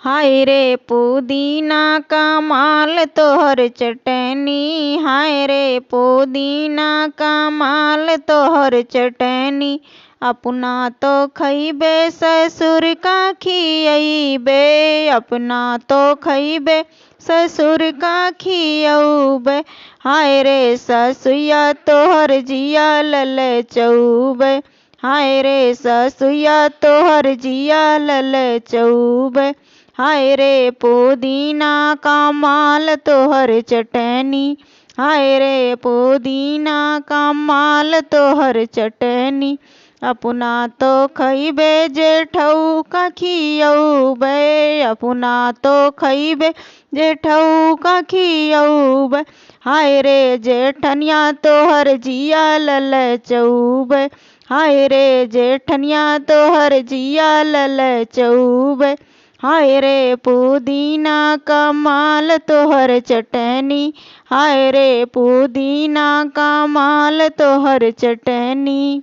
हाय रे पुदीना कमाल तोहर चटनी, हाय रे पुदीना कमाल तोहर चटनी। अपना तो खइबे ससुर का खियइबे, अपना तो खइबे ससुर का खियउबे। हाय रे ससुया तोहर जिया ललचउबे, हाय रे ससुया तोहर जिया ललचउबे। हाय रे पुदीना कमाल तोहर चटनी, हाय रे पुदीना कमाल तोहर चटनी। अपना तो खइबे जेठऊ का खियउबे, अपना तो खइबे जेठऊ का खियउबे। हाय रे जेठनिया तोहर जिया ललचउबे, हाय रे जेठनिया तोहर जिया ललचउबे। हाय रे पुदीना कमाल तोहर चटनी, हाय रे पुदीना कमाल तोहर चटनी।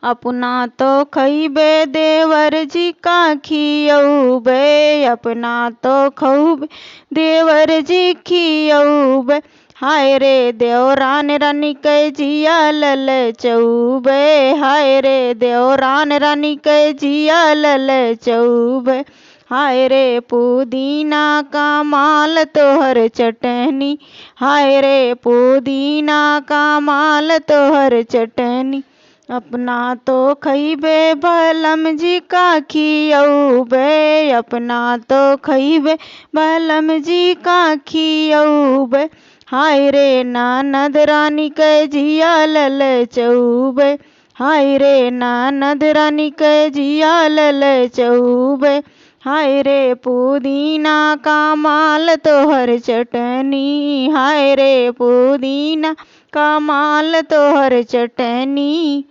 अपना तो खइबे देवर जी का खियउबे, अपना तो खइबे देवर जी खियउबे। हाय रे देवरान रानी के जिया ललचउबे, हाय रे देवरान रानी के जिया ललचउबे। हाय रे पुदीना कमाल तोहर चटनी, हाय रे पुदीना कमाल तोहर चटनी। अपना तो खइबे बलम जी का खियउबे, अपना तो खइबे बलम जी का खियउबे। हाय रे ननद रानी के जिया ललचउबे, हाय रे ननद रानी के जिया ललचउबे। हाय रे पुदीना कमाल तोहर चटनी, हाय रे पुदीना कमाल तोहर चटनी।